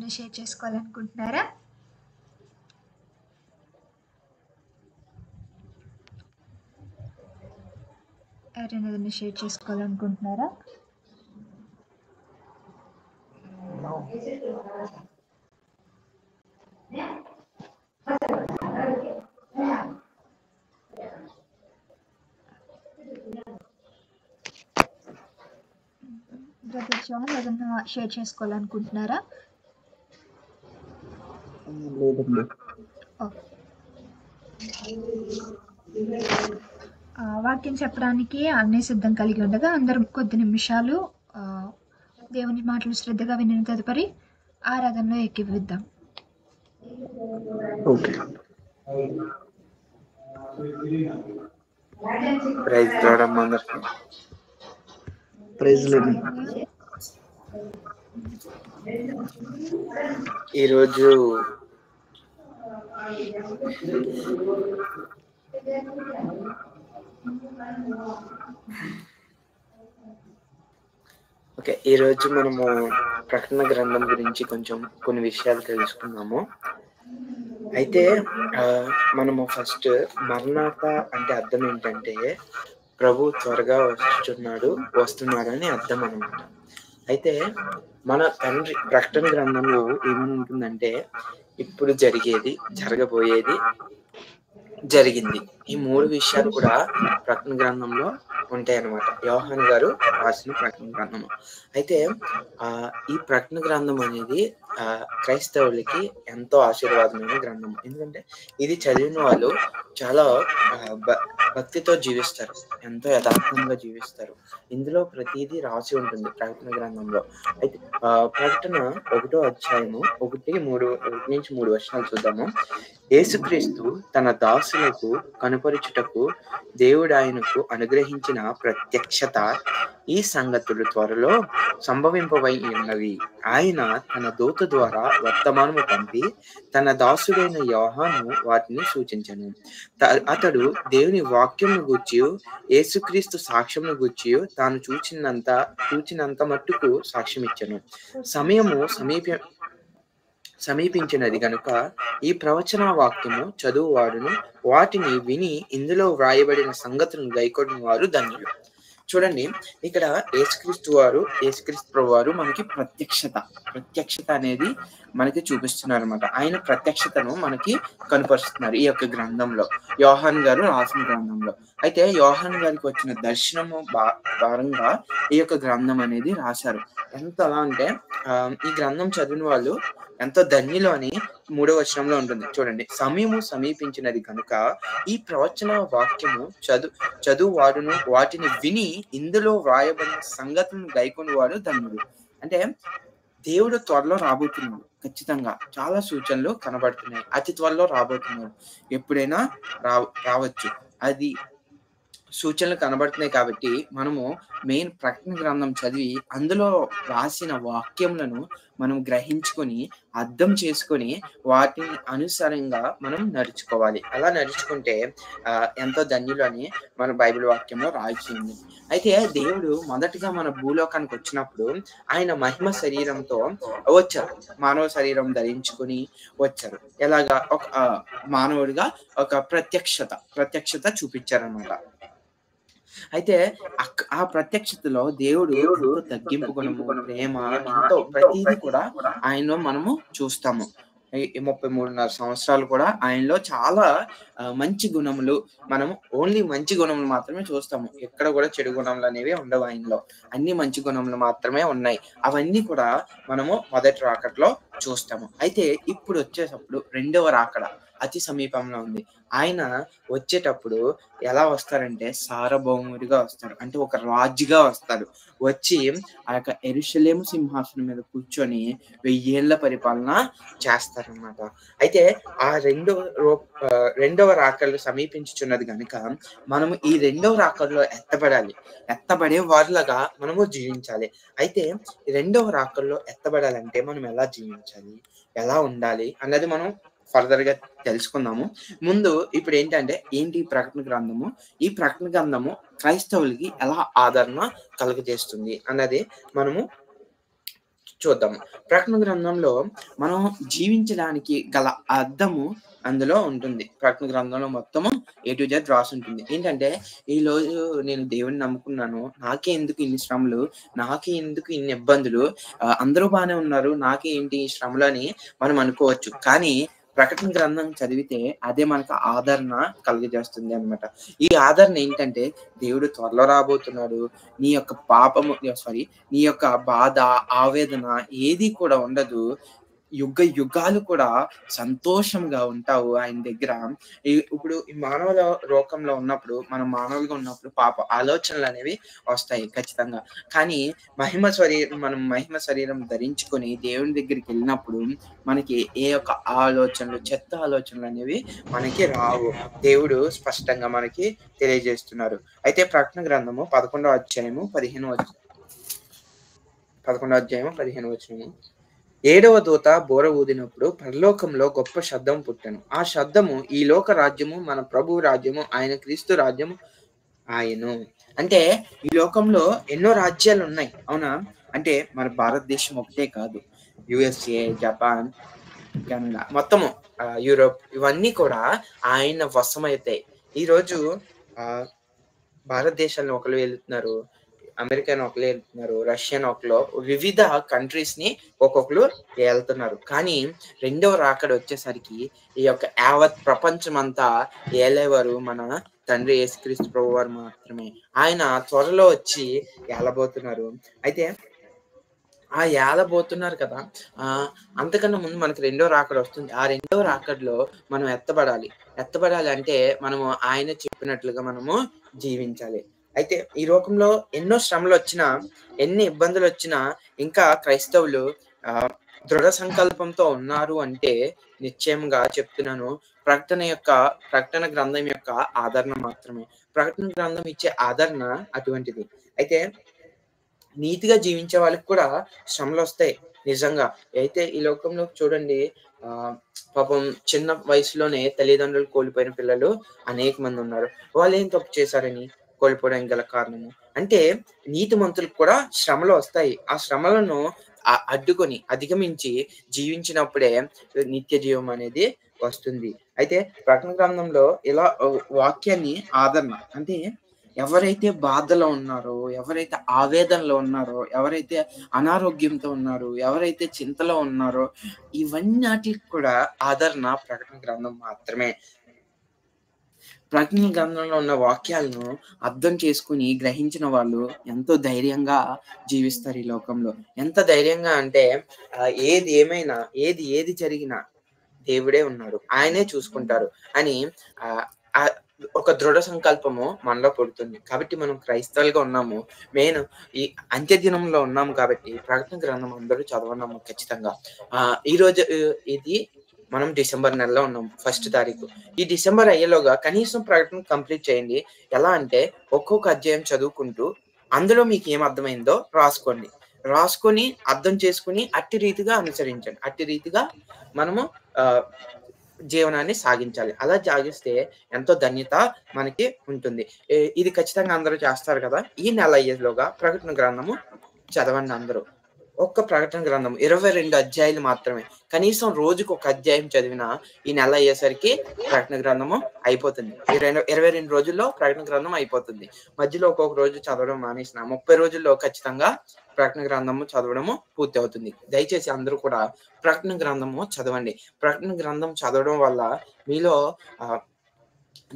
ఏదైనా షేర్ చేసుకోవాలనుకుంటున్నారా? ఎవరైనా ఏదైనా షేర్ చేసుకోవాలనుకుంటున్నారా? బ్రదర్ జాన్ ఏదైనా షేర్ చేసుకోవాలనుకుంటున్నారా? లేదండి. వాక్యం చెప్పడానికి అన్నీ సిద్ధం కలిగి ఉండగా అందరం కొద్ది నిమిషాలు దేవుని మాటలు శ్రద్ధగా వినిన తదుపరి ఆరాధనలో ఎక్కివిద్దాం. ఓకే. ప్రైజ్ లార్డ్ అమ్మ అందరికీ. Praise lord. ఈరోజు మనము ప్రకటన గ్రంథం గురించి కొన్ని విషయాలు తెలుసుకున్నాము. అయితే మనము ఫస్ట్ మరణాత అంటే అర్థం ఏంటంటే ప్రభు త్వరగా వస్తున్నాడు అని అర్థం అన్నమాట. అయితే మన తండ్రి ప్రకటన గ్రంథంలో ఏమని ఉంటుందంటే ఇప్పుడు జరిగేది, జరగబోయేది, జరిగింది, ఈ 3 విషయాలు కూడా ప్రకటన గ్రంథంలో ఉంటాయి అన్నమాట. యోహాను గారు రాసిన ప్రకటన గ్రంథము. అయితే ఈ ప్రకటన గ్రంథం అనేది క్రైస్తవులకి ఎంతో ఆశీర్వాదమైన గ్రంథం. ఎందుకంటే ఇది చదివిన వాళ్ళు చాలా భక్తితో జీవిస్తారు, ఎంతో యథార్థంగా జీవిస్తారు. ఇందులో ప్రతిదీ రాసి ఉంటుంది ప్రకటన గ్రంథంలో. అయితే ప్రకటన 1వ అధ్యాయము 1-3 వచనాలు చూద్దాము. యేసుక్రీస్తు తన దాసులకు కనుపరుచుటకు దేవుడు ఆయనకు అనుగ్రహించిన ప్రత్యక్షత ఈ సంగతులు త్వరలో సంభవింపబై ఉన్నవి. ఆయన తన దూత ద్వారా వర్తమానము పంపి తన దాసుడైన యోహాను వాటిని సూచించెను. అతడు దేవుని వాక్యమును గూర్చి, యేసుక్రీస్తు సాక్ష్యమును గూర్చి తాను చూచినంత మట్టుకు సాక్ష్యం ఇచ్చెను. సమయము సమీపించినది గనుక ఈ ప్రవచన వాక్యము చదువువాడును వాటిని విని ఇందులో వ్రాయబడిన సంగతులను గైకొనిన వారు ధన్యులు. చూడండి, ఇక్కడ యేసుక్రీస్తు ప్రభు వారు మనకి ప్రత్యక్షత అనేది మనకి చూపిస్తున్నారు అనమాట. ఆయన ప్రత్యక్షతను మనకి కనుపరుస్తున్నారు ఈ యొక్క గ్రంథంలో, యోహాను గారు రాసిన గ్రంథంలో. అయితే యోహాను గారికి వచ్చిన దర్శనము భారంగా ఈ యొక్క గ్రంథం అనేది రాశారు. ఎంతలా అంటే ఈ గ్రంథం చదివిన వాళ్ళు ఎంతో ధన్యులు అని 3వ వచనంలో ఉంటుంది. చూడండి, సమయము సమీపించినది కనుక ఈ ప్రవచన వాక్యము చదువువాడును వాటిని విని ఇందులో వ్రాయబడిన సంగతులను గైకొని వాడు ధన్యుడు. అంటే దేవుడు త్వరలో రాబోతున్నాడు. ఖచ్చితంగా చాలా సూచనలు కనబడుతున్నాయి. అతి త్వరలో రాబోతున్నాడు. ఎప్పుడైనా రావచ్చు. అది సూచనలు కనబడుతున్నాయి. కాబట్టి మనము మెయిన్ ప్రకటన గ్రంథం చదివి అందులో రాసిన వాక్యములను మనం గ్రహించుకొని అర్థం చేసుకొని వాటిని అనుసారంగా మనం నడుచుకోవాలి. అలా నడుచుకుంటే ఎంతో ధన్యులు అని మన బైబిల్ వాక్యంలో రాయించింది. అయితే దేవుడు మొదటిగా మన భూలోకానికి వచ్చినప్పుడు ఆయన మహిమ శరీరంతో వచ్చారు. మానవ శరీరం ధరించుకొని వచ్చారు. ఎలాగా ఒక మానవుడిగా ఒక ప్రత్యక్షత చూపించారన్నమాట. అయితే ఆ ప్రత్యక్షతలో దేవుడు తగ్గింపు గుణము, ప్రేమ, ఎంతో ప్రతిదీ కూడా ఆయనలో మనము చూస్తాము. 33.5 సంవత్సరాలు కూడా ఆయనలో చాలా మంచి గుణములు, మనము ఓన్లీ మంచి గుణములు మాత్రమే చూస్తాము. ఎక్కడ కూడా చెడు గుణములు అనేవి ఉండవు. ఆయనలో అన్ని మంచి గుణములు మాత్రమే ఉన్నాయి. అవన్నీ కూడా మనము మొదటి రాకడలో చూస్తాము. అయితే ఇప్పుడు వచ్చేటప్పుడు 2వ రాకడ అతి సమీపంలో ఉంది. ఆయన వచ్చేటప్పుడు ఎలా వస్తారంటే సార్వభౌముడిగా వస్తాడు. అంటే ఒక రాజుగా వస్తాడు. వచ్చి ఆ యొక్క యెరూషలేము సింహాసనం మీద కూర్చొని 1000 ఏళ్ల పరిపాలన చేస్తారనమాట. అయితే ఆ రెండవ రాకడలు సమీపించుచున్నది కనుక మనము ఈ 2వ రాకడలో ఎత్తబడే వారిలాగా మనము జీవించాలి. అయితే 2వ రాకడలో ఎత్తబడాలంటే మనం ఎలా జీవించాలి, ఎలా ఉండాలి అన్నది మనం ఫర్దర్ గా తెలుసుకుందాము. ముందు ఇప్పుడు ఏంటి ప్రకటన గ్రంథము, ఈ ప్రకటన గ్రంథము క్రైస్తవులకి ఎలా ఆదరణ కలుగజేస్తుంది అన్నది మనము చూద్దాము. ప్రకటన గ్రంథంలో మనం జీవించడానికి గల అర్థము అందులో ఉంటుంది. ప్రకటన గ్రంథంలో మొత్తము A to Z రాసి ఉంటుంది. ఏంటంటే ఈ రోజు నేను దేవుని నమ్ముకున్నాను, నాకే ఎందుకు ఇన్ని శ్రమలు, నాకే ఎందుకు ఇన్ని ఇబ్బందులు, అందరూ బాగానే ఉన్నారు, నాకే ఏంటి ఈ శ్రమలు అని మనం అనుకోవచ్చు. కానీ ప్రకటన గ్రంథం చదివితే అదే మనకు ఆదరణ కలుగజేస్తుంది అన్నమాట. ఈ ఆదరణ ఏంటంటే దేవుడు త్వరలో రాబోతున్నాడు, నీ యొక్క పాపము నీ యొక్క బాధ, ఆవేదన ఏది కూడా ఉండదు, యుగ యుగాలు కూడా సంతోషంగా ఉంటావు ఆయన దగ్గర. ఇప్పుడు ఈ మానవ లోకంలో ఉన్నప్పుడు, మనం మానవులుగా ఉన్నప్పుడు పాప ఆలోచనలు అనేవి వస్తాయి ఖచ్చితంగా. కానీ మనం మహిమ శరీరం ధరించుకొని దేవుని దగ్గరికి వెళ్ళినప్పుడు మనకి ఏ యొక్క ఆలోచనలు, చెత్త ఆలోచనలు అనేవి మనకి రావు. దేవుడు స్పష్టంగా మనకి తెలియజేస్తున్నారు. అయితే ప్రకటన గ్రంథము 11వ అధ్యాయము 15 వచనము. 7వ దూత బోర ఊదినప్పుడు పరలోకంలో గొప్ప శబ్దం పుట్టెను. ఆ శబ్దము, ఈ లోక రాజ్యము మన ప్రభు రాజ్యము, ఆయన క్రీస్తు రాజ్యము ఆయను. అంటే ఈ లోకంలో ఎన్నో రాజ్యాలు ఉన్నాయి, అవునా? అంటే మన భారతదేశం ఒకటే కాదు, USA, జపాన్, కెనడా, మొత్తము యూరోప్, ఇవన్నీ కూడా ఆయన వశమవుతాయి. ఈరోజు భారతదేశంలో ఒకరు వెళ్తున్నారు, అమెరికన్ ఒకరు వెళ్తున్నారు, రష్యన్ ఒకరు, వివిధ కంట్రీస్ ని ఒక్కొక్కరు వెళ్తున్నారు. కానీ రెండవ రాకడ వచ్చేసరికి ఈ యొక్క యావత్ ప్రపంచం అంతా ఏలేవారు మన తండ్రి యేసుక్రీస్తు ప్రభు వారు మాత్రమే. ఆయన త్వరలో వచ్చి ఏలబోతున్నారు. అయితే ఆ ఏలబోతున్నారు కదా, అంతకన్నా ముందు మనకి రెండో రాకడ వస్తుంది. ఆ రెండవ రాకడలో మనం ఎత్తబడాలి అంటే మనము ఆయన చెప్పినట్లుగా మనము జీవించాలి. అయితే ఈ లోకంలో ఎన్నో శ్రమలు వచ్చినా, ఎన్ని ఇబ్బందులు వచ్చినా ఇంకా క్రైస్తవులు దృఢ సంకల్పంతో ఉన్నారు అంటే నిశ్చయంగా చెప్తున్నాను, ప్రకటన గ్రంథం యొక్క ఆదరణ మాత్రమే. ప్రకటన గ్రంథం ఇచ్చే ఆదరణ అటువంటిది. అయితే నీతిగా జీవించే వాళ్ళకి కూడా శ్రమలు వస్తాయి నిజంగా. అయితే ఈ లోకంలో చూడండి, పాపం చిన్న వయసులోనే తల్లిదండ్రులు కోల్పోయిన పిల్లలు అనేక మంది ఉన్నారు. వాళ్ళు ఏం తప్పు చేశారని కోల్పోవడానికి గల కారణము అంటే నీతిమంతులకు కూడా శ్రమలు వస్తాయి. ఆ శ్రమలను అడ్డుకొని అధిగమించి జీవించినప్పుడే నిత్య జీవం అనేది వస్తుంది. అయితే ప్రకటన గ్రంథంలో ఇలా వాక్యాన్ని ఆదరణ అంటే ఎవరైతే బాధలో ఉన్నారో, ఎవరైతే ఆవేదనలో ఉన్నారో, ఎవరైతే అనారోగ్యంతో ఉన్నారో, ఎవరైతే చింతలో ఉన్నారో, ఇవన్నిటికి కూడా ఆదరణ ప్రకటన గ్రంథం మాత్రమే. ప్రకటన గ్రంథంలో ఉన్న వాక్యాలను అర్థం చేసుకుని గ్రహించిన వాళ్ళు ఎంతో ధైర్యంగా జీవిస్తారు ఈ లోకంలో. ఎంత ధైర్యంగా అంటే ఏది జరిగినా దేవుడే ఉన్నాడు, ఆయనే చూసుకుంటారు అని ఒక దృఢ సంకల్పము మనలో పుడుతుంది. కాబట్టి మనం క్రైస్తవులుగా ఉన్నాము, మెయిన్ ఈ అంత్య దినంలో ఉన్నాము. కాబట్టి ప్రకటన గ్రంథం అందరూ చదవన్నాము ఖచ్చితంగా. ఈ రోజు ఇది మనం డిసెంబర్ నెలలో ఉన్నాం, 1వ తారీఖు. ఈ డిసెంబర్ అయ్యేలోగా కనీసం ప్రకటన కంప్లీట్ చేయండి. ఎలా అంటే ఒక్కొక్క అధ్యాయం చదువుకుంటూ అందులో మీకు ఏం అర్థమైందో రాసుకొని అర్థం చేసుకుని అట్టి రీతిగా అనుసరించండి. అట్టి రీతిగా మనము జీవనాన్ని సాగించాలి. అలా సాగిస్తే ఎంతో ధన్యత మనకి ఉంటుంది. ఇది ఖచ్చితంగా అందరూ చేస్తారు కదా. ఈ నెల అయ్యేలోగా ప్రకటన గ్రంథము చదవండి అందరూ. ఒక్క ప్రకటన గ్రంథం 22 అధ్యాయులు మాత్రమే. కనీసం రోజుకు ఒక అధ్యాయం చదివినా ఈ నెల అయ్యేసరికి ప్రకటన గ్రంథము అయిపోతుంది. 22 రోజుల్లో ప్రకటన గ్రంథం అయిపోతుంది. మధ్యలో ఒక్కొక్క రోజు చదవడం మానేసిన 30 రోజుల్లో ఖచ్చితంగా ప్రకటన గ్రంథము చదవడము పూర్తి అవుతుంది. దయచేసి అందరూ కూడా ప్రకటన గ్రంథము చదవండి. ప్రకటన గ్రంథం చదవడం వల్ల మీలో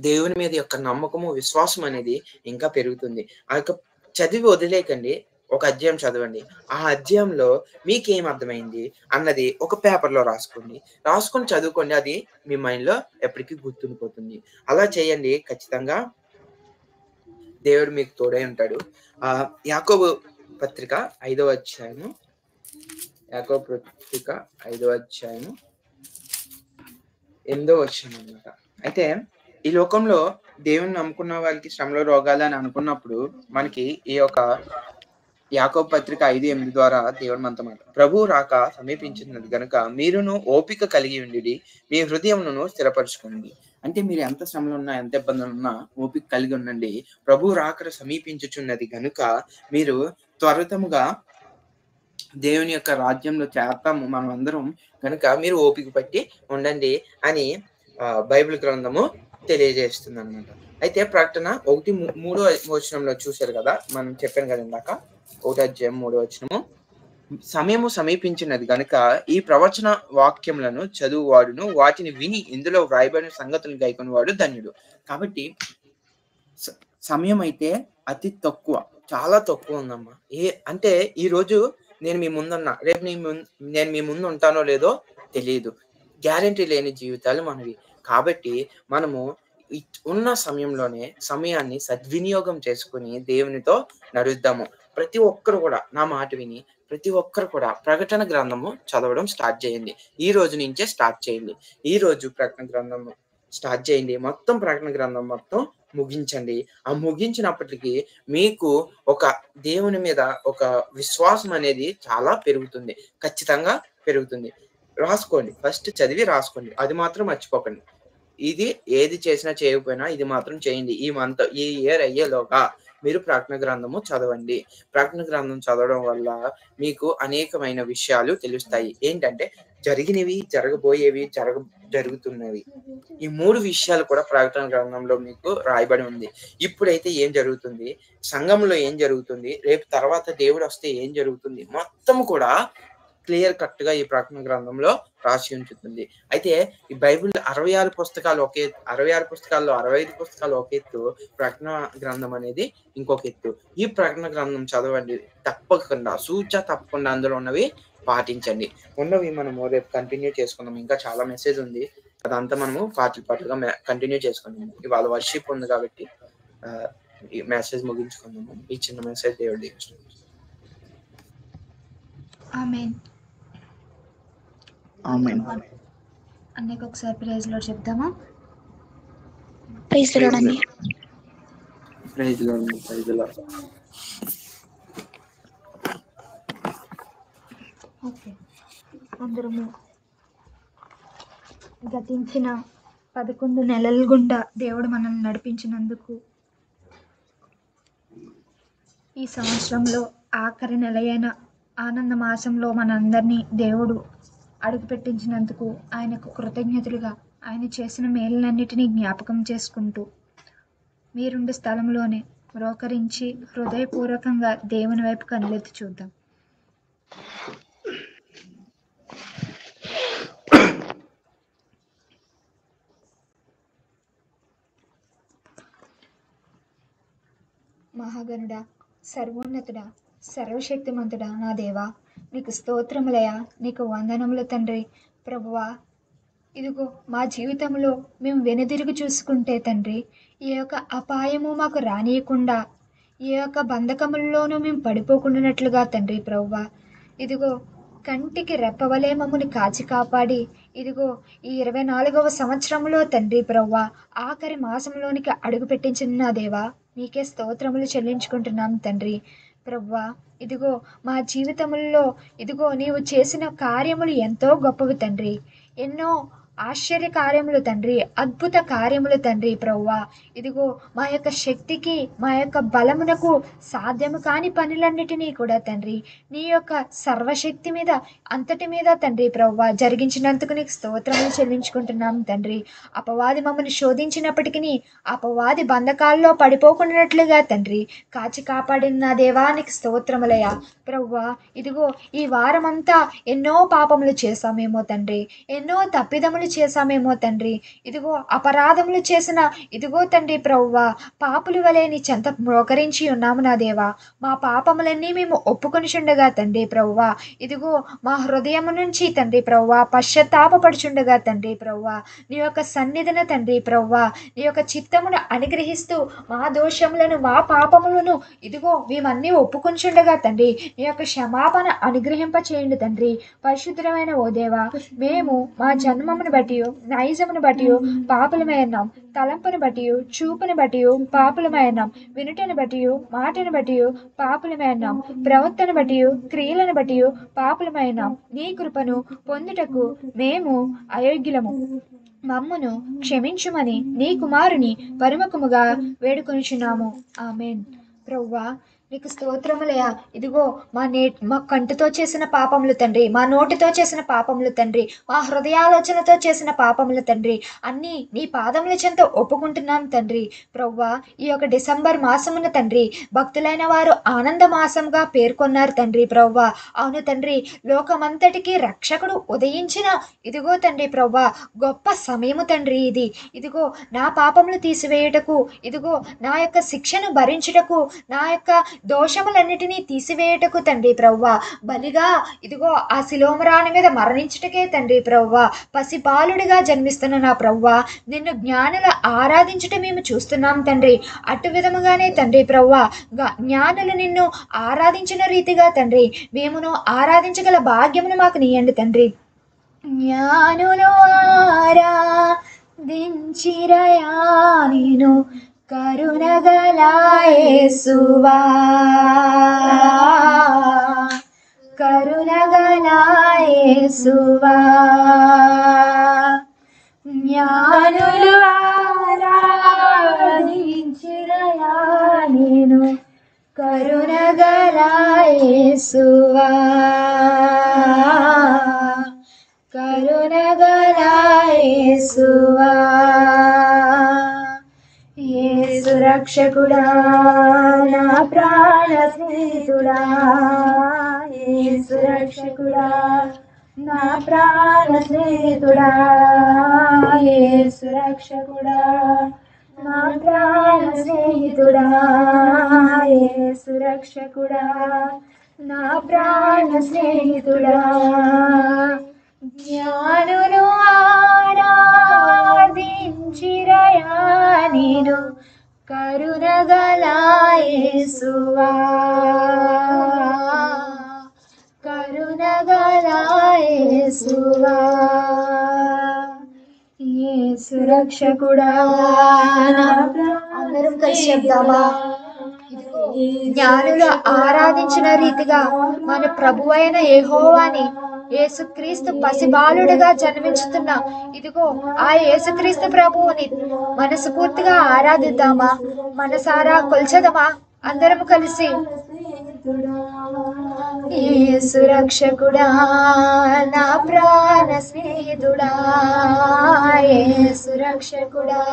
దేవుని మీద యొక్క నమ్మకము, విశ్వాసం అనేది ఇంకా పెరుగుతుంది. ఆ యొక్క చదివి వదిలేకండి, ఒక అధ్యాయం చదవండి. ఆ అధ్యాయంలో మీకేం అర్థమైంది అన్నది ఒక పేపర్లో రాసుకొని చదువుకోండి. అది మీ మైండ్లో ఎప్పటికీ గుర్తుండిపోతుంది. అలా చేయండి, ఖచ్చితంగా దేవుడు మీకు తోడై ఉంటాడు. యాకోబు పత్రిక 5వ అధ్యాయము 8వ వచనం అన్నమాట. అయితే ఈ లోకంలో దేవుని నమ్ముకున్న వాళ్ళకి శ్రమలు, రోగాలు అని అనుకున్నప్పుడు మనకి ఈ యొక్క యాకోబు పత్రిక 5:8 ద్వారా దేవుడు మనతో మాట, ప్రభు రాక సమీపించినది గనుక మీరును ఓపిక కలిగి ఉండి మీ హృదయమును స్థిరపరచుకోండి. అంటే మీరు ఎంత శ్రమలు ఉన్నా, ఎంత ఇబ్బందులు ఉన్నా ఓపిక కలిగి ఉండండి. ప్రభు రాకడ సమీపించుచున్నది గనుక మీరు త్వరితముగా దేవుని యొక్క రాజ్యంలో చేరతాము మనం అందరం కనుక మీరు ఓపిక పట్టి ఉండండి అని బైబిల్ గ్రంథము తెలియజేస్తుంది అనమాట. అయితే ప్రకటన 1:3 వచనంలో చూశారు కదా, మనం చెప్పాను కదా ఇందాక 1 అధ్యాయం 3 వచనము, సమయము సమీపించినది గనుక ఈ ప్రవచన వాక్యములను చదువువాడును వాటిని విని ఇందులో వ్రాయబడిన సంగతులను గైకొని వాడు ధన్యుడు. కాబట్టి సమయం అయితే అతి తక్కువ, చాలా తక్కువ ఉందమ్మా. అంటే ఈ రోజు నేను మీ ముందున్నా, రేపు నేను మీ ముందు ఉంటానో లేదో తెలియదు. గ్యారంటీ లేని జీవితాలు మనవి. కాబట్టి మనము ఉన్న సమయంలోనే సమయాన్ని సద్వినియోగం చేసుకుని దేవునితో నడుద్దాము. ప్రతి ఒక్కరు కూడా నా మాట విని ప్రతి ఒక్కరు కూడా ప్రకటన గ్రంథము చదవడం స్టార్ట్ చేయండి. ఈ రోజు నుంచే స్టార్ట్ చేయండి. ఈ రోజు ప్రకటన గ్రంథము స్టార్ట్ చేయండి. మొత్తం ప్రకటన గ్రంథం మొత్తం ముగించండి. ఆ ముగించినప్పటికీ మీకు ఒక దేవుని మీద ఒక విశ్వాసం అనేది చాలా పెరుగుతుంది, ఖచ్చితంగా పెరుగుతుంది. రాసుకోండి, ఫస్ట్ చదివి రాసుకోండి, అది మాత్రం మర్చిపోకండి. ఇది ఏది చేసినా చేయకపోయినా ఇది మాత్రం చేయండి. ఈ ఇయర్ అయ్యేలోగా మీరు ప్రకటన గ్రంథము చదవండి. ప్రకటన గ్రంథం చదవడం వల్ల మీకు అనేకమైన విషయాలు తెలుస్తాయి. ఏంటంటే జరిగినవి, జరగబోయేవి, జరుగుతున్నవి, ఈ 3 విషయాలు కూడా ప్రకటన గ్రంథంలో మీకు రాయబడి ఉంది. ఇప్పుడైతే ఏం జరుగుతుంది, సంఘంలో ఏం జరుగుతుంది, రేపు తర్వాత దేవుడు వస్తే ఏం జరుగుతుంది, మొత్తం కూడా క్లియర్ కట్ గా ఈ ప్రకటన గ్రంథంలో రాసి ఉంచుతుంది. అయితే ఈ బైబిల్ 66 పుస్తకాలు ఒక ఎత్తు, 66 పుస్తకాల్లో 65 పుస్తకాలు ఒక ఎత్తు, ప్రకటన గ్రంథం అనేది ఇంకొక ఎత్తు. ఈ ప్రకటన గ్రంథం చదవండి, తప్పకుండా తప్పకుండా అందులో ఉన్నవి పాటించండి. ఉన్నవి మనము రేపు కంటిన్యూ చేసుకుందాం. ఇంకా చాలా మెసేజ్ ఉంది, అదంతా మనము పాటలుగా కంటిన్యూ చేసుకుందాము. ఇవాళ వర్షిప్ ఉంది కాబట్టి ఈ మెసేజ్ ముగించుకుందాము. ఈ చిన్న మెసేజ్ దేవుడి ఆమేన్. ఆమేన్. అన్నయ్యకి ఒకసారి ప్రైజ్ లో చెప్దామా? ప్రైజ్ లార్డ్ అండి. Praise lord. ఓకే, అందరము గతించిన 11 నెలల గుండా దేవుడు మనల్ని నడిపించినందుకు, ఈ సంవత్సరంలో ఆఖరి నెల అయిన ఆనంద మాసంలో మనందరినీ దేవుడు అడుగు పెట్టించినందుకు ఆయనకు కృతజ్ఞతలుగా ఆయన చేసిన మేలులన్నిటినీ జ్ఞాపకం చేసుకుంటూ మీరుండే స్థలంలోనే మోకరించి హృదయపూర్వకంగా దేవుని వైపు కనులెత్తి చూద్దాం. మహాగణుడా, సర్వోన్నతుడా, సర్వశక్తిమంతుడా, నా దేవా నీకు స్తోత్రములయా, నీకు వందనములు తండ్రి. ప్రభువా, ఇదిగో మా జీవితంలో మేము వెనుదిరిగి చూసుకుంటే తండ్రి, ఏ యొక్క అపాయము మాకు రానియకుండా, ఏ యొక్క బంధకముల్లోనూ మేము పడిపోకుండానట్లుగా తండ్రి ప్రభువా, ఇదిగో కంటికి రెప్పవలే మమ్మల్ని కాచి కాపాడి, ఇదిగో ఈ 24వ సంవత్సరంలో తండ్రి ప్రభువా ఆఖరి మాసంలోనికి అడుగు పెట్టించిన నా దేవా నీకే స్తోత్రములు చెల్లించుకుంటున్నాం తండ్రి ప్రభువా. ఇదిగో మా జీవితంలో ఇదిగో నీవు చేసిన కార్యములు ఎంతో గొప్పవి తండ్రి, ఎన్నో ఆశ్చర్య కార్యములు తండ్రి, అద్భుత కార్యములు తండ్రి ప్రభువా. ఇదిగో మా యొక్క శక్తికి, మా యొక్క బలమునకు సాధ్యము కాని పనులన్నిటినీ కూడా తండ్రి నీ యొక్క సర్వశక్తి మీద అంతటి మీద తండ్రి ప్రభువా జరిగించినందుకు నీకు స్తోత్రములు చెల్లించుకుంటున్నాం తండ్రి. అపవాది మమ్మల్ని శోధించినప్పటికీ అపవాది బంధకాల్లో పడిపోకున్నట్లుగా తండ్రి కాచి కాపాడిన నా దేవా నీకు స్తోత్రములయ్యా ప్రభువా. ఇదిగో ఈ వారమంతా ఎన్నో పాపములు చేశామేమో తండ్రి, ఎన్నో తప్పిదములు చేశామేమో తండ్రి, ఇదిగో అపరాధములు చేసిన ఇదిగో తండ్రి ప్రభువా పాపుల వలె నీ చెంత మోకరించి ఉన్నాము నా దేవా. మా పాపములన్నీ మేము ఒప్పుకొనిచుండగా తండ్రి ప్రభువా, ఇదిగో మా హృదయము నుంచి తండ్రి ప్రభువా పశ్చాత్తాపపడుచుండగా తండ్రి ప్రభువా నీ యొక్క సన్నిధిని తండ్రి ప్రభువా నీ యొక్క చిత్తమును అనుగ్రహిస్తూ మా దోషములను మా పాపములను ఇదిగో మేమన్నీ ఒప్పుకొనిచుండగా తండ్రి నీ యొక్క క్షమాపణ అనుగ్రహింప చేయండి తండ్రి. పరిశుద్ధమైన ఓ దేవా, మేము మా జన్మమును బట్టి నైజమును బట్టి పాపులమై ఉన్నాం, తలంపును బట్టి చూపును బట్టి పాపులమై ఉన్నాం, వినుటను బట్టి మాటను బట్టి పాపులమై ఉన్నాం, ప్రవర్తన బట్టి క్రియలను బట్టి పాపులమై ఉన్నాం. నీ కృపను పొందుటకు మేము అయోగ్యులము, మమ్మును క్షమించుమని నీ కుమారుని పరమకుముగా వేడుకొనిచున్నాము. ఆమేన్. ప్రభువా, నీకు స్తోత్రములయ్యా. ఇదిగో మా కంటితో చేసిన పాపములు తండ్రి, మా నోటితో చేసిన పాపములు తండ్రి, మా హృదయాలోచనతో చేసిన పాపములు తండ్రి, అన్నీ నీ పాదముల చెంత ఒప్పుకుంటున్నాం తండ్రి. ప్రవ్వా, ఈ యొక్క డిసెంబర్ మాసమున తండ్రి భక్తులైన వారు ఆనంద మాసంగా పేర్కొన్నారు తండ్రి. ప్రవ్వా, అవును తండ్రి, లోకమంతటికి రక్షకుడు ఉదయించిన ఇదిగో తండ్రి ప్రవ్వా గొప్ప సమయము తండ్రి ఇది. ఇదిగో నా పాపములు తీసివేయుటకు, ఇదిగో నా యొక్క శిక్షను భరించుటకు, నా యొక్క దోషములన్నిటినీ తీసివేయుటకు తండ్రి ప్రవ్వా బలిగా ఇదిగో ఆ శిలోమరాని మీద మరణించుటకే తండ్రి ప్రవ్వా పసిపాలుడిగా జన్మిస్తున్న నా ప్రవ్వా నిన్ను జ్ఞానుల ఆరాధించుట మేము చూస్తున్నాం తండ్రి. అటు విధముగానే తండ్రి ప్రవ్వా జ్ఞానులు నిన్ను ఆరాధించిన రీతిగా తండ్రి మేమును ఆరాధించగల భాగ్యమును మాకు నీయండి తండ్రి. జ్ఞానులు ఆరాధించిరయా నిన్ను కరుణగల యేసువా, కరుణగల యేసువా. జ్ఞానులు ఆరాధించిరయా నిన్ను కరుణగల యేసువా, కరుణగల యేసువా. యేసు రక్షకుడా నా ప్రాణ స్నేహితుడా, యేసు రక్షకుడా నా ప్రాణ స్నేహితుడా, యేసు రక్షకుడా నా ప్రాణ స్నేహితుడా, యేసు రక్షకుడా నా ప్రాణ స్నేహితుడా. జ్ఞానులు ఆరాధించిరయా నిన్ను కరుణగల యేసువా, కరుణగల యేసువా. యేసు రక్షకుడా అందరం కలిసి చెప్దామా? జ్ఞానులు ఆరాధించిన రీతిగా మన ప్రభువైన యెహోవాని యేసుక్రీస్తు పసిబాలుడిగా జన్మించుతున్న ఇదిగో ఆ యేసుక్రీస్తు ప్రభువుని మనస్ఫూర్తిగా ఆరాధిద్దామా? మనసారా కొల్చదమా? అందరం కలిసి యేసు రక్షకుడా నా ప్రాణ స్నేహితుడా, యేసు రక్షకుడా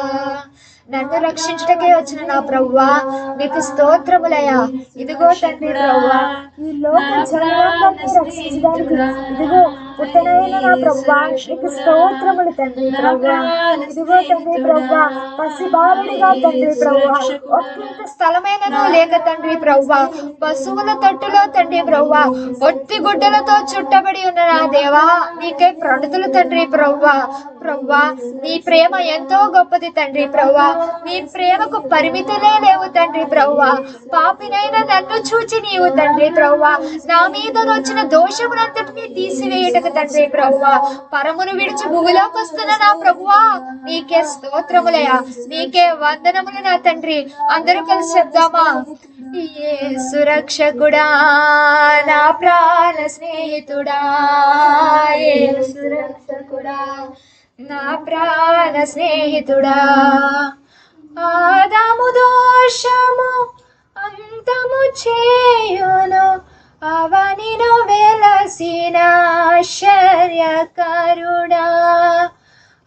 నన్ను రక్షించటకే వచ్చిన నా ప్రభువా నీకు స్తోత్రములయ్యా. ఇదిగో తండ్రి ప్రభువా ఈ లోక జనాలందరినీ రక్షించడానికి ఇదిగో పుట్టనైన నా ప్రభువా నీకు స్తోత్రములు తండ్రి ప్రభువా. ఇదిగో తండ్రి ప్రభువా పసిబాలుడిగా తండ్రి ప్రభువా ఒక్కింత స్థలమైనను లేక తండ్రి ప్రభువా పశువుల తట్టులో తండ్రి ప్రభువా ఒట్టి గుడ్డలతో చుట్టబడి ఉన్న నా దేవా నీకే ప్రణతులు తండ్రి ప్రభువా. ప్రభువా నీ ప్రేమ ఎంతో గొప్పది తండ్రి ప్రభువా, నీ ప్రేమకు పరిమితులే లేవు తండ్రి ప్రభువా. పాపినైన నన్ను చూచి నీవు తండ్రి ప్రభువా నా మీద వచ్చిన దోషమునంతటినీ తీసివేయుటకు తండ్రి ప్రభువా పరమును విడిచి భూమిలోకి వస్తున్న నా ప్రభువా నీకే స్తోత్రములయా, నీకే వందనములు నా తండ్రి. అందరూ కలిసి చెప్దామా? యేసు రక్షకుడా నా ప్రాణ స్నేహితుడా, యేసు రక్షకుడా నా ప్రాణ స్నేహితుడా. ఆదాము దోషము అంతము చేయును అవనిలో వెలసిన ఆశ్చర్యకరుడా.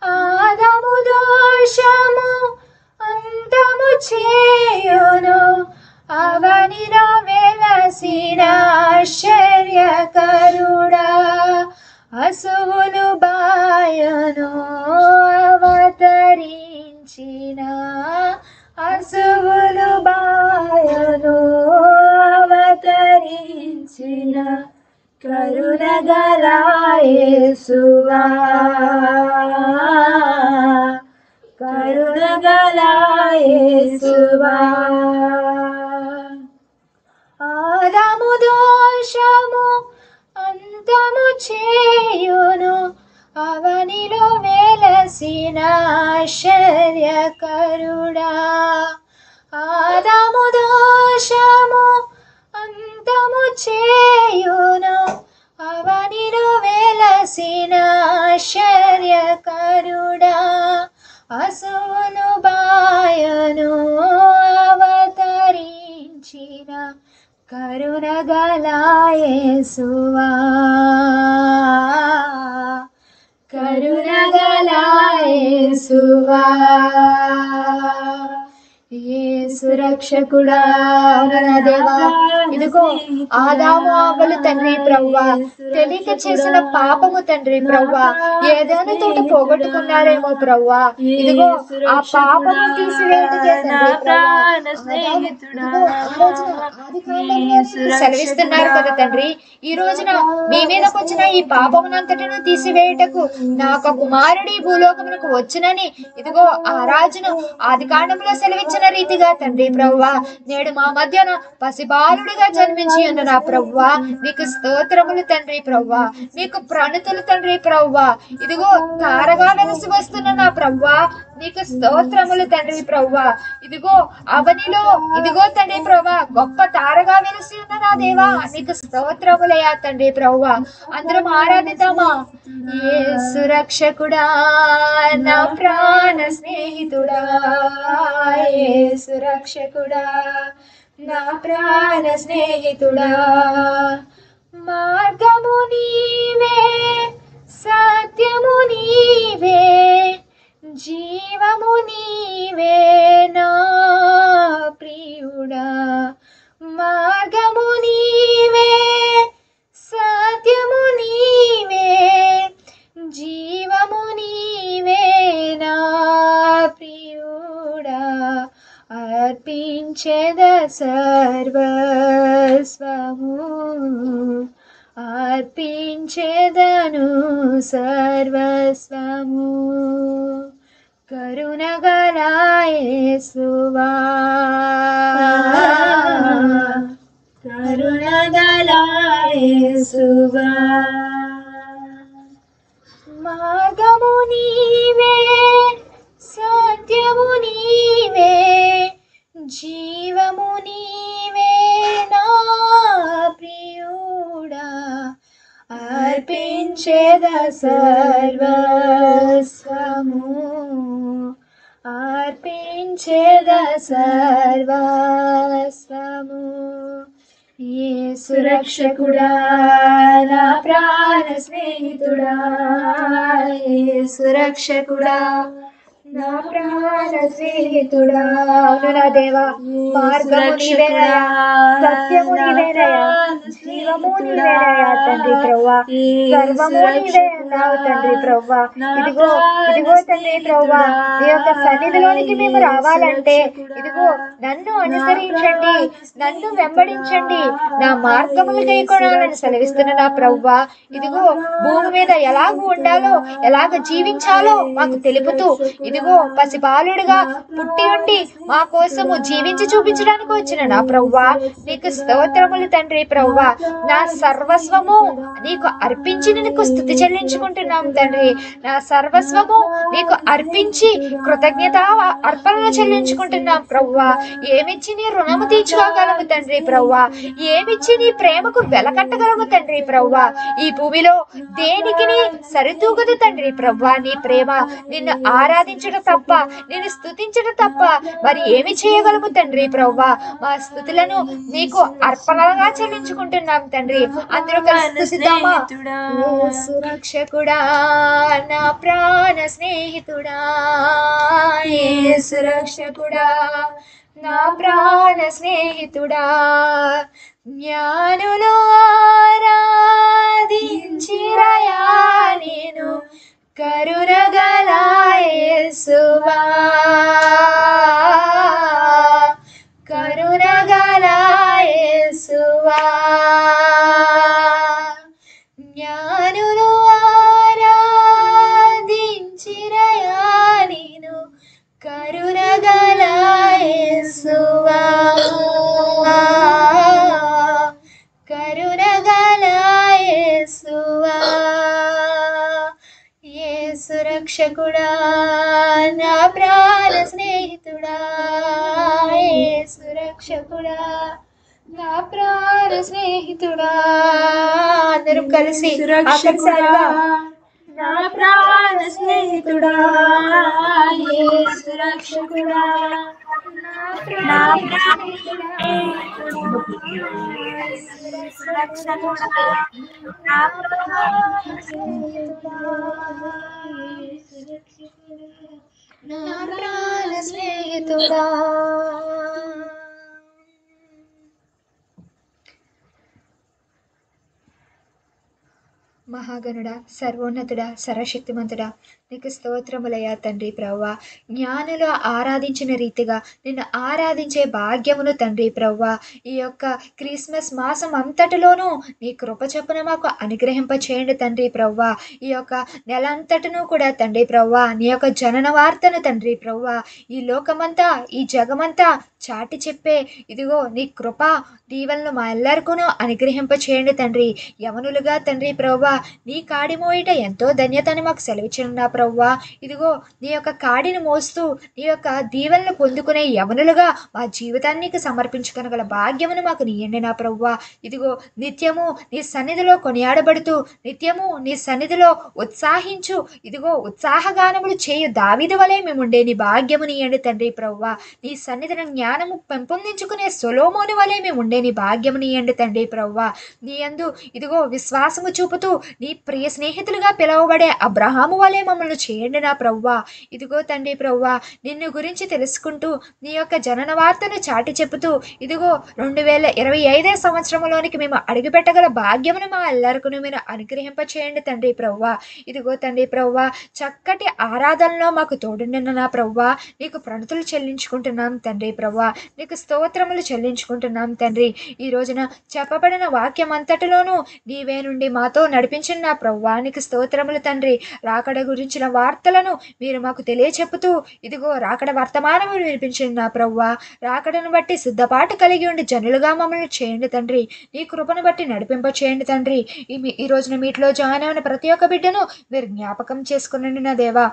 ఆదాము దోషము అంతము చేయును అవనిలో వెలసిన ఆశ్చర్యకరుడా. అసువులు బాయను అవతరించిన, అసువులు బాయను అవతరించిన కరుణగల యేసువా, కరుణగల యేసువా. ఆదాము దోషము అంతము చేయును అవనిలో వెలసిన ఆశ్చర్యకరుడా. ఆదాము దోషము అంతము చేయును అవనిలో వెలసిన ఆశ్చర్యకరుడా. అసువులు బాయను అవతరించిన కరుణగల యేసువా, కరుణగల యేసువా, యేసు రక్షకుడా నా దేవా. ఇదిగో ఆదాము అవ్వలు తండ్రి ప్రభువా తెలియక చేసిన పాపము తండ్రి ప్రభువా ఏదైనా తోట పోగొట్టుకున్నారేమో ప్రభువా, ఇదిగో ఆ పాపము తీసివేయటకే తండ్రి సెలవిస్తున్నారు కదా తండ్రి. ఈ రోజున మీ మీదకి వచ్చిన ఈ పాపమునంతటిను తీసివేయటకు నా ఒక కుమారుడి భూలోకమునకు వచ్చునని ఇదిగో ఆ రాజును ఆది కాండంలో సెలవిచ్చిన రీతిగా తండ్రి ప్రభువా నేడు మా మధ్యన పసిబాలుడిగా జన్మించి ఉన్న నా ప్రభువా నీకు స్తోత్రములు తండ్రి ప్రభువా, నీకు ప్రణతులు తండ్రి ప్రభువా. ఇదిగో తారగా వెలసి వస్తున్న నా ప్రభువా నీకు స్తోత్రములు తండ్రి ప్రభువా. ఇదిగో అవనిలో ఇదిగో తండ్రి ప్రభువా గొప్ప తారగా వెలిసి ఉన్న నా దేవా నీకు స్తోత్రములయ్యా తండ్రి ప్రభువా. అందరం ఆరాధిద్దామా. యేసు రక్షకుడా నా ప్రాణ స్నేహితుడా, యేసు రక్షకుడా నా ప్రాణ స్నేహితుడా, మార్గము నీవే సత్యము నీవే జీవము నీవే నా ప్రియుడా, మార్గము నీవే సత్యము నీవే జీవము నీవే నా ప్రియుడా, అర్పించేద సర్వస్వము అర్పించేదను సర్వస్వము, కరుణగల యేసువా, కరుణగల యేసువా, మార్గము నీవే సత్యము నీవే జీవము నీవే నా ప్రియుడా, అర్పించేద సర్వస్వము అర్పించేద సర్వస్వము, యేసు రక్షకుడా నా ప్రాణ స్నేహితుడా, యేసు రక్షకుడా నా ప్రాణ స్నేహితుడా. నా దేవా మార్గము నీవేనయా సత్యము నీవేనయా జీవము నీవేనయా తండ్రి ప్రభువా, సర్వము నీవే అన్నావు తండ్రి ప్రభువా. ఇదిగో ఇదిగో తండ్రి ప్రభువా నీ యొక్క సన్నిధిలోనికి మేము రావాలంటే ఇదిగో నన్ను అనుసరించండి నన్ను వెంబడించండి నా మార్గములు గైకొనాలని సెలవిస్తున్న నా ప్రభువా. ఇదిగో భూమి మీద ఎలాగ ఉండాలో ఎలాగ జీవించాలో మాకు తెలుపుతూ ఇదిగో పసిబాలుడుగా పుట్టి ఉండి మా కోసము జీవించి చూపించడానికి వచ్చిన నా ప్రభువా నీకు స్తోత్రములు తండ్రి ప్రభువా. నా సర్వస్వము నీకు అర్పించి నీకు స్తుతి చెల్లించుకుంటున్నాం తండ్రి. నా సర్వస్వము నీకు అర్పించి కృతజ్ఞత అర్పణలు చెల్లించుకుంటున్నాం ప్రభువా. ఏమిచ్చి నీ రుణము తీర్చుకోగలము తండ్రి ప్రభువా, ఏమిచ్చి నీ ప్రేమకు వెలకట్టగలము తండ్రి ప్రభువా. ఈ భూమిలో దేనికి నీ సరితూగదు తండ్రి ప్రభువా. నీ ప్రేమ నిన్ను ఆరాధించడం తప్ప నిన్ను స్తుతించడం తప్ప మరి ఏమి చేయగలము తండ్రి ప్రభువా. మా స్తుతులను నీకు అర్పణలుగా చెల్లించుకుంటున్నాం తండ్రి. అందరూ కలిసి స్తుతిద్దామా. యేసు రక్షకుడా నా ప్రాణ స్నేహితుడా, యేసు రక్షకుడా నా ప్రాణ స్నేహితుడా, జ్ఞానులు ఆరాధించిరయా నేను కరుణగల యేసువా, కరుణగల యేసువా, జ్ఞానులు ఆరాధించిరయా నేను కరుణగల యేసువా, కరుణగల యేసువా, యేసు రక్షకుడా నా ప్రాణ స్నేహితుడా, యేసు రక్షకుడా నా ప్రాణ స్నేహితుడా. అందరం కలిసి ఆఖరిసారిగా నా ప్రాణ స్నేహితుడా, యేసు రక్షకుడా నా నా ప్రాణేయుడా, సురక్షకుడా, నా నా ప్రాణ స్నేహితుడా. మహాగణుడా, సర్వోన్నతుడా, సర్వశక్తిమంతుడా, నీకు స్తోత్రములయ్యా తండ్రి ప్రవ్వా. జ్ఞానులు ఆరాధించిన రీతిగా నిన్ను ఆరాధించే భాగ్యమును తండ్రి ప్రవ్వా ఈ యొక్క క్రిస్మస్ మాసం అంతటిలోనూ నీ కృప చొప్పున మాకు అనుగ్రహింప చేయండి తండ్రి ప్రవ్వా. ఈ యొక్క నెల అంతటను కూడా తండ్రి ప్రవ్వా నీ యొక్క జనన వార్తను తండ్రి ప్రవ్వా ఈ లోకమంతా ఈ జగమంతా చాటి చెప్పే ఇదిగో నీ కృప దీవెనలు మా ఎల్లరికూను అనుగ్రహింప చేయండి తండ్రి. యవనులుగా తండ్రి ప్రవ్వా నీ కాడి మోయిట ఎంతో ధన్యతని మాకు సెలవిచ్చిన ప్రవ్వా. ఇదిగో నీ యొక్క కాడిని మోస్తూ నీ యొక్క దీవెనలు పొందుకునే యవనులుగా మా జీవితానికి సమర్పించుకొనగల భాగ్యమును మాకు నీయండి నా ప్రవ్వా. ఇదిగో నిత్యము నీ సన్నిధిలో కొనియాడబడుతూ నిత్యము నీ సన్నిధిలో ఉత్సాహించు ఇదిగో ఉత్సాహగానములు చేయు దావీదు వలె మేము ఉండే నీ భాగ్యము నీయండి తండ్రి ప్రవ్వా. నీ సన్నిధిని జ్ఞానము పెంపొందించుకునే సొలొమోను వలె మేము ఉండే నీ భాగ్యము నీయండి తండ్రి ప్రవ్వా. నీ యందు ఇదిగో విశ్వాసము చూపుతూ నీ ప్రియ స్నేహితులుగా పిలువబడే అబ్రహాము వలె మమ్మల్ని చేయండి నా ప్రవ్వా. ఇదిగో తండ్రి ప్రవ్వా నిన్ను గురించి తెలుసుకుంటూ నీ యొక్క జనన వార్తను చాటి చెప్పుతూ ఇదిగో 2025 సంవత్సరంలోనికి మేము అడుగుపెట్టగల భాగ్యమును మా ఎల్లరికను మీరు అనుగ్రహింప చేయండి తండ్రి ప్రవ్వా. ఇదిగో తండ్రి ప్రవ్వా చక్కటి ఆరాధనలో మాకు తోడుండిన నా ప్రవ్వా నీకు ప్రణతులు చెల్లించుకుంటున్నాం తండ్రి ప్రవ్వా. నీకు స్తోత్రములు చెల్లించుకుంటున్నాం తండ్రి. ఈ రోజున చెప్పబడిన వాక్యం అంతటిలోనూ నీవే నుండి మాతో నడిపించిన నా ప్రవ్వా నీకు స్తోత్రములు తండ్రి. రాకడ గురించిన వార్తలను మీరు మాకు తెలియచెప్పుతూ ఇదిగో రాకడ వర్తమానము వినిపించిన నా ప్రవ్వా. రాకడను బట్టి సిద్ధపాటు కలిగి ఉండి జనులుగా మమ్మల్ని చేయండి తండ్రి. నీ కృపను బట్టి నడిపింప చేయండి తండ్రి. ఈ రోజున మీట్లో జాయిన్ అయిన ప్రతి ఒక్క బిడ్డను మీరు జ్ఞాపకం చేసుకునండి నా దేవా.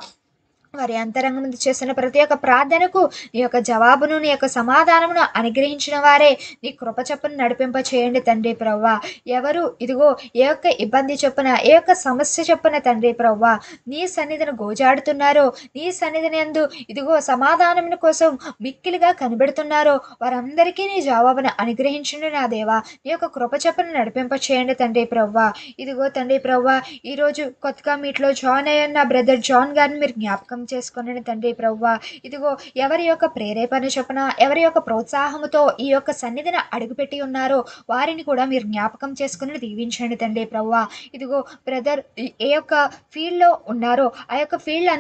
వారి అంతరంగం నుండి చేసిన ప్రతి ఒక్క ప్రార్థనకు నీ యొక్క జవాబును నీ యొక్క సమాధానమును అనుగ్రహించిన వారే నీ కృప చొప్పున నడిపింప చేయండి తండ్రి ప్రవ్వా. ఎవరు ఇదిగో ఏ యొక్క ఇబ్బంది చొప్పున ఏ యొక్క సమస్య చొప్పున తండ్రి ప్రవ్వా నీ సన్నిధిని గోజాడుతున్నారో నీ సన్నిధిని యందు ఇదిగో సమాధానముల కోసం మిక్కిలిగా కనిపెడుతున్నారో వారందరికీ నీ జవాబును అనుగ్రహించండి నా దేవా. నీ యొక్క కృప చొప్పున నడిపింప చేయండి తండ్రి ప్రవ్వా. ఇదిగో తండ్రి ప్రవ్వా ఈరోజు కొత్తగా మీట్లో జాయిన్ అయ్యన్న బ్రదర్ జాన్ గారిని మీరు జ్ఞాపకం చేసుకుని తండ్రి ప్రవ్వా. ఇదిగో ఎవరి యొక్క ప్రేరేపణ చొప్పున ఎవరి యొక్క ప్రోత్సాహముతో ఈ యొక్క సన్నిధిని అడుగుపెట్టి ఉన్నారో వారిని కూడా మీరు జ్ఞాపకం చేసుకుని దీవించండి తండ్రి ప్రవ్వా. ఇదిగో బ్రదర్ ఏ యొక్క ఫీల్డ్లో ఉన్నారో ఆ యొక్క ఫీల్డ్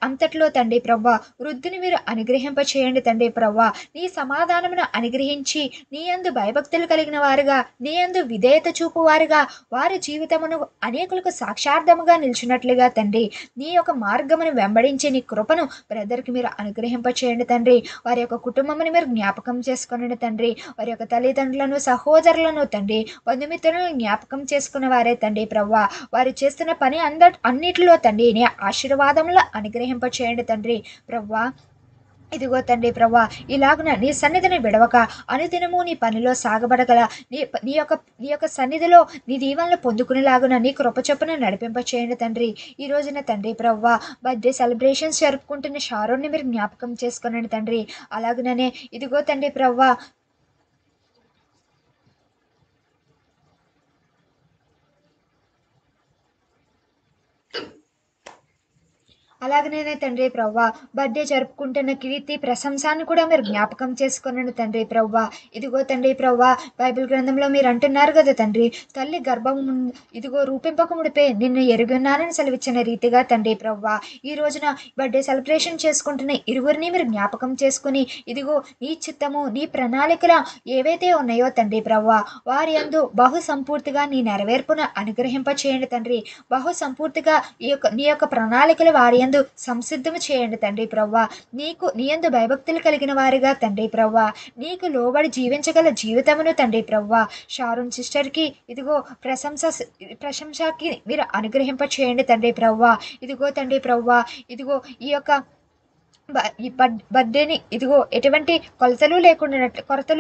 అంతట్లో తండ్రి ప్రవ్వా వృద్ధిని మీరు అనుగ్రహింప చేయండి తండ్రి ప్రవ్వా. నీ సమాధానమును అనుగ్రహించి నీ యందు భయభక్తులు కలిగిన వారుగా నీ యందు విధేయత చూపు వారుగా వారి జీవితమును అనేకులకు సాక్షార్థముగా నిలిచినట్లుగా తండ్రి నీ యొక్క మార్గమును వెంబడించి నీ కృపను బ్రదర్కి మీరు అనుగ్రహింప చేయండి తండ్రి. వారి యొక్క కుటుంబముని మీరు జ్ఞాపకం చేసుకునండి తండ్రి. వారి యొక్క తల్లిదండ్రులను సహోదరులను తండ్రి బంధుమిత్రులను జ్ఞాపకం చేసుకున్న వారే తండ్రి ప్రవ్వా. వారు చేస్తున్న పని అన్నిటిలో తండ్రి నీ ఆశీర్వాదములు అనుగ్రహింప చేయండి తండ్రి ప్రవ్వా. ఇదిగో తండ్రి ప్రవ్వా ఇలాగున నీ సన్నిధిని విడవక అనుదినము నీ పనిలో సాగబడగల నీ యొక్క సన్నిధిలో నీ దీవెనలు పొందుకునేలాగున నీ కృప చొప్పున నడిపింప చేయండి తండ్రి. ఈ రోజున తండ్రి ప్రవ్వా బర్త్డే సెలబ్రేషన్స్ జరుపుకుంటున్న షారోన్ని మీరు జ్ఞాపకం చేసుకునండి తండ్రి. అలాగుననే ఇదిగో తండ్రి ప్రవ్వా అలాగనే తండ్రి ప్రవ్వా బర్త్డే జరుపుకుంటున్న కీర్తి ప్రశంసాన్ని కూడా మీరు జ్ఞాపకం చేసుకున్నాను తండ్రి ప్రవ్వా. ఇదిగో తండ్రి ప్రవ్వా బైబిల్ గ్రంథంలో మీరు అంటున్నారు కదా తండ్రి తల్లి గర్భం ఇదిగో రూపింపక ముడిపే నిన్ను ఎరుగున్నానని సెలవిచ్చిన రీతిగా తండ్రి ప్రవ్వా ఈ రోజున బర్త్డే సెలబ్రేషన్ చేసుకుంటున్న ఇరువురిని మీరు జ్ఞాపకం చేసుకుని ఇదిగో నీ చిత్తము నీ ప్రణాళికలు ఏవైతే ఉన్నాయో తండ్రి ప్రవ్వా వారి యందు బహు సంపూర్తిగా నీ నెరవేర్పును అనుగ్రహింప చేయండి తండ్రి. బహు సంపూర్తిగా నీ యొక్క ప్రణాళికలు వారి యందు సంసిద్ధము చేయండి తండ్రి ప్రవ్వా. నీ యందు భయభక్తులు కలిగిన వారిగా తండ్రి ప్రవ్వా నీకు లోబడి జీవించగల జీవితమును తండ్రి ప్రవ్వా షారోన్ సిస్టర్కి ఇదిగో ప్రశంసకి మీరు అనుగ్రహింప చేయండి తండ్రి ప్రవ్వా. ఇదిగో తండ్రి ప్రవ్వా ఇదిగో ఈ యొక్క ఈ బర్త్డేని ఇదిగో ఎటువంటి కొరతలు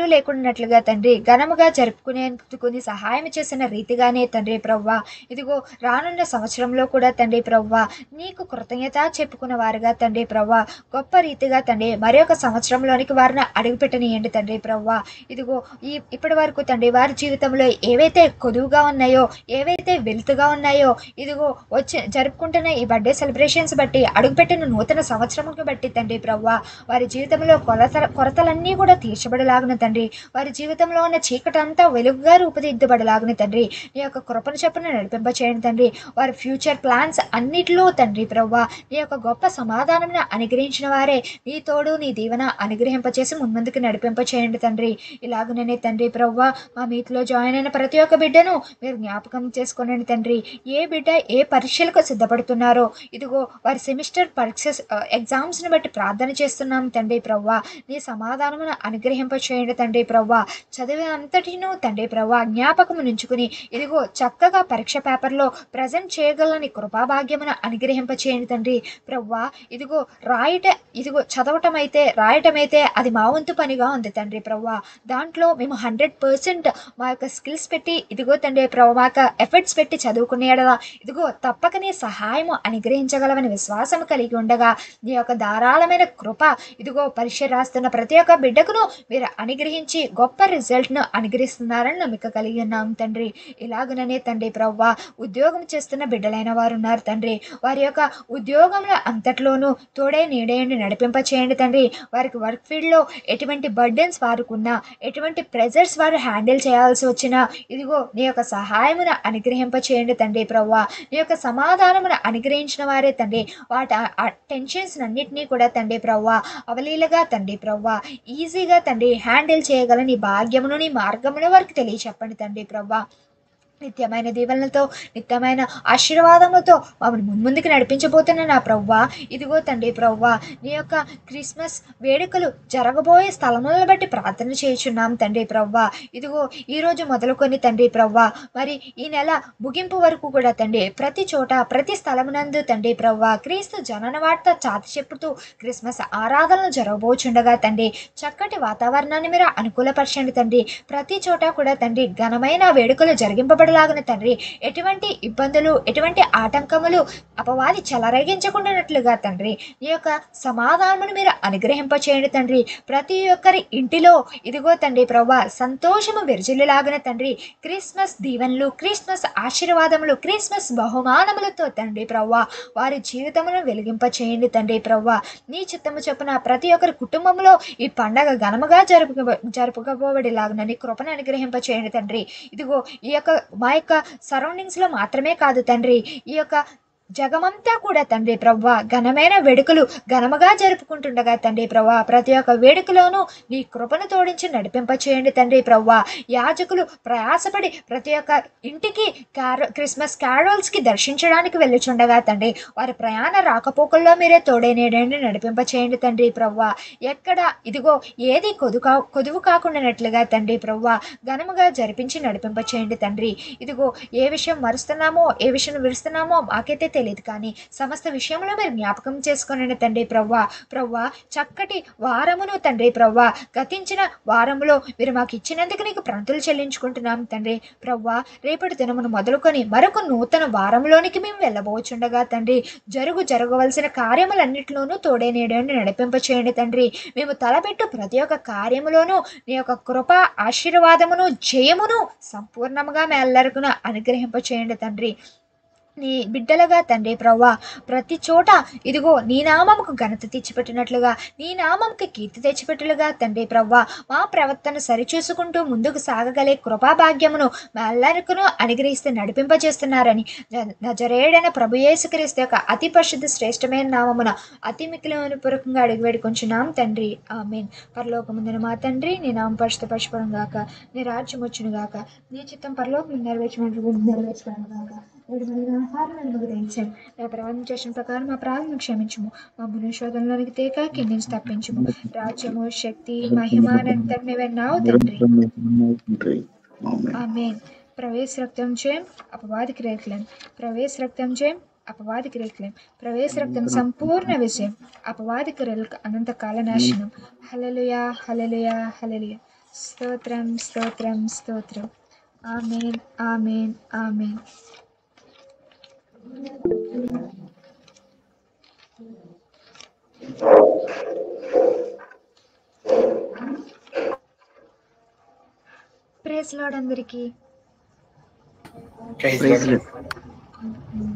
లేకుండానట్లుగా తండ్రి ఘనముగా జరుపుకునేందుకు నీ సహాయం చేసిన రీతిగానే తండ్రి ప్రవ్వా ఇదిగో రానున్న సంవత్సరంలో కూడా తండ్రి ప్రవ్వా నీకు కృతజ్ఞత చెప్పుకున్న వారుగా తండ్రి ప్రవ్వా గొప్ప రీతిగా తండ్రి మరొక సంవత్సరంలోనికి వారిని అడుగుపెట్టనియండి తండ్రి ప్రవ్వా ఇదిగో ఇప్పటి వరకు తండ్రి వారి జీవితంలో ఏవైతే కొదువుగా ఉన్నాయో ఏవైతే వెలుతుగా ఉన్నాయో ఇదిగో జరుపుకుంటున్న ఈ బర్త్డే సెలబ్రేషన్స్ బట్టి అడుగుపెట్టిన నూతన సంవత్సరంకి బట్టి తండ్రి ప్రవ్వా వారి జీవితంలో కొరతలన్నీ కూడా తీర్చబడలాగున తండ్రి వారి జీవితంలో ఉన్న చీకటంతా వెలుగుగా రూపుదిద్దబడలాగున తండ్రి నీ యొక్క కృపను చెప్పున నడిపింప చేయండి తండ్రి వారి ఫ్యూచర్ ప్లాన్స్ అన్నిటిలో తండ్రి ప్రవ్వా నీ యొక్క గొప్ప సమాధానం అనుగ్రహించిన వారే నీ తోడు నీ దీవెన అనుగ్రహింపచేసి ముందుకు నడిపింప చేయండి తండ్రి ఇలాగుననే తండ్రి ప్రవ్వా మా మీట్లో జాయిన్ అయిన ప్రతి ఒక్క బిడ్డను మీరు జ్ఞాపకం చేసుకోనండి తండ్రి ఏ బిడ్డ ఏ పరీక్షలకు సిద్ధపడుతున్నారో ఇదిగో వారి సెమిస్టర్ పరీక్ష ఎగ్జామ్స్ని బట్టి ప్రార్థన చేస్తున్నాం తండ్రి ప్రవ్వా నీ సమాధానమును అనుగ్రహింప చేయండి తండ్రి ప్రవ్వా చదివినంతటినూ తండ్రి ప్రవ్వా జ్ఞాపకము నుంచుకుని ఇదిగో చక్కగా పరీక్ష పేపర్లో ప్రజెంట్ చేయగలని కృపాభాగ్యమును అనుగ్రహింప చేయండి తండ్రి ప్రవ్వా ఇదిగో చదవటం అయితే రాయటం అయితే అది మా వంతు పనిగా ఉంది తండ్రి ప్రవ్వా దాంట్లో మేము 100% మా యొక్క స్కిల్స్ పెట్టి ఇదిగో తండ్రి ప్రవ్వా మా యొక్క ఎఫర్ట్స్ పెట్టి చదువుకునేలా ఇదిగో తప్పక నీ సహాయము అనుగ్రహించగలవని విశ్వాసం కలిగి ఉండగా నీ యొక్క ధారాళమైన కృప ఇదిగో పరీక్ష రాస్తున్న ప్రతి ఒక్క బిడ్డకును మీరు అనుగ్రహించి గొప్ప రిజల్ట్ను అనుగ్రహిస్తున్నారని నమ్మిక కలిగి ఉన్నాం తండ్రి ఇలాగననే తండ్రి ప్రవ్వా ఉద్యోగం చేస్తున్న బిడ్డలైన వారు ఉన్నారు తండ్రి వారి యొక్క ఉద్యోగంలో అంతట్లోనూ తోడే నీడేయండి నడిపింప చేయండి తండ్రి వారికి వర్క్ ఫీల్డ్లో ఎటువంటి బర్డెన్స్ వారుకున్నా ఎటువంటి ప్రెజర్స్ వారు హ్యాండిల్ చేయాల్సి వచ్చినా ఇదిగో నీ యొక్క సహాయమును అనుగ్రహింప చేయండి తండ్రి ప్రవ్వా నీ యొక్క సమాధానమును అనుగ్రహించిన వారే తండ్రి వాటి టెన్షన్స్ అన్నిటినీ కూడా తండ్రి ప్రవ్వా అవలీలగా తండ్రి ప్రవ్వా ఈజీగా తండ్రి హ్యాండిల్ చేయగల నీ భాగ్యమును నీ మార్గమును వారికి తెలియచెప్పండి తండ్రి ప్రవ్వా నిత్యమైన దీవెనలతో నిత్యమైన ఆశీర్వాదములతో మమ్మల్ని ముందుకు నడిపించబోతున్న నా ప్రవ్వా ఇదిగో తండ్రి ప్రవ్వా నీ యొక్క క్రిస్మస్ వేడుకలు జరగబోయే స్థలములను బట్టి ప్రార్థన చేయుచున్నాం తండ్రి ప్రవ్వా ఇదిగో ఈరోజు మొదలుకొని తండ్రి ప్రవ్వా మరి ఈ నెల ముగింపు వరకు కూడా తండ్రి ప్రతి చోట ప్రతి స్థలమునందు తండ్రి ప్రవ్వా క్రీస్తు జనన వార్త చాటి చెప్పుతూ క్రిస్మస్ ఆరాధనలు జరగబోచుండగా తండ్రి చక్కటి వాతావరణాన్ని మీరు అనుకూలపరచండి తండ్రి ప్రతి చోట కూడా తండ్రి ఘనమైన వేడుకలు జరిగింపబడాలి లాగున తండ్రి ఎటువంటి ఇబ్బందులు ఎటువంటి ఆటంకములు అపవాది చెలరేగించకుండానట్లుగా తండ్రి నీ యొక్క సమాధానమును మీరు అనుగ్రహింప చేయండి తండ్రి ప్రతి ఒక్కరి ఇంటిలో ఇదిగో తండ్రి ప్రవ్వా సంతోషము విరజిల్లులాగిన తండ్రి క్రిస్మస్ దీవెనలు క్రిస్మస్ ఆశీర్వాదములు క్రిస్మస్ బహుమానములతో తండ్రి ప్రవ్వా వారి జీవితమును వెలిగింప చేయండి తండ్రి ప్రవ్వా నీ చిత్తము చొప్పున ప్రతి ఒక్కరి కుటుంబంలో ఈ పండగ ఘనముగా జరుపుకోబడేలాగున నీ కృపను అనుగ్రహింప చేయండి తండ్రి ఇదిగో ఈ యొక్క మా యొక్క సరౌండింగ్స్లో మాత్రమే కాదు తండ్రి ఈ యొక్క జగమంతా కూడా తండ్రి ప్రవ్వా ఘనమైన వేడుకలు ఘనముగా జరుపుకుంటుండగా తండ్రి ప్రవ్వా ప్రతి ఒక్క వేడుకలోనూ నీ కృపను తోడించి నడిపింప చేయండి తండ్రి ప్రవ్వా యాజకులు ప్రయాసపడి ప్రతి ఒక్క ఇంటికి క్రిస్మస్ క్యారోల్స్కి దర్శించడానికి వెళ్ళుచుండగా తండ్రి వారి ప్రయాణ రాకపోకల్లో మీరే తోడేనేడండి నడిపింప చేయండి తండ్రి ప్రవ్వా ఎక్కడ ఇదిగో ఏది కొదువు కాకుండానట్లుగా తండ్రి ప్రవ్వా ఘనముగా జరిపించి నడిపింప చేయండి తండ్రి ఇదిగో ఏ విషయం మరుస్తున్నామో ఏ విషయం విరుస్తున్నామో మాకైతే తెలియదు కానీ సమస్త విషయంలో మీరు జ్ఞాపకం చేసుకునండి తండ్రి ప్రవ్వా చక్కటి వారమును తండ్రి ప్రవ్వా గతించిన వారములో మీరు మాకు ఇచ్చినందుకు నీకు ప్రంతులు చెల్లించుకుంటున్నాం తండ్రి ప్రవ్వా రేపటి దినమును మొదలుకొని మరొక నూతన వారంలోనికి మేము వెళ్ళబోచుండగా తండ్రి జరగవలసిన కార్యములన్నింటిలోనూ తోడే నీడని నడిపింప చేయండి తండ్రి మేము తలపెట్టు ప్రతి ఒక్క కార్యములోనూ నీ యొక్క కృప ఆశీర్వాదమును జయమును సంపూర్ణముగా మేల్లరకున అనుగ్రహింప చేయండి తండ్రి నీ బిడ్డలుగా తండ్రి ప్రవ్వా ప్రతి చోట ఇదిగో నీ నామముకు ఘనత తెచ్చిపెట్టినట్లుగా నీ నామంకి కీర్తి తెచ్చిపెట్టులుగా తండ్రి ప్రవ్వా మా ప్రవర్తన సరిచూసుకుంటూ ముందుకు సాగగలే కృపాభాగ్యమును మెల్లరికును అనుగ్రహిస్తే నడిపింపజేస్తున్నారని నజరేయుడైన ప్రభు యేసుక్రీస్తు యొక్క అతి పరిశుద్ధ శ్రేష్టమైన నామమున అతి మిక్కిలి పూర్వకంగా అడిగి వేడుకొంచున్నాం తండ్రి ఆమేన్. పరలోకమందున మా తండ్రి నీ నామం పరిశుద్ధపరచబడును గాక నీ రాజ్యం వచ్చును గాక నీ చిత్తం పరలోకం నెరవేర్చబడును గాక నా ప్రమాణం చేసిన ప్రకారం మా ప్రాణం క్షమించము మమ్మల్ని శోధనలోనికి తేక కిందించి తప్పించము రాజ్యము శక్తి మహిమానంతం నీవెన్నావు తండ్రి ఆమేన్. ప్రవేశ రక్తం చేయం అపవాదికి రేట్లను ప్రవేశ రక్తం చేయం అపవాది క్రియలు ప్రవేశ రక్తం సంపూర్ణ విజయం అపవాది క్రియలకు అనంతకాల నాశనం. హల్లెలూయా హల్లెలూయా హల్లెలూయా. స్తోత్రం స్తోత్రం స్తోత్రం. ఆమేన్ ఆమేన్ ఆమేన్. ప్రైజ్ లార్డ్ అందరికీ. Praise praise lord. లార్డ్.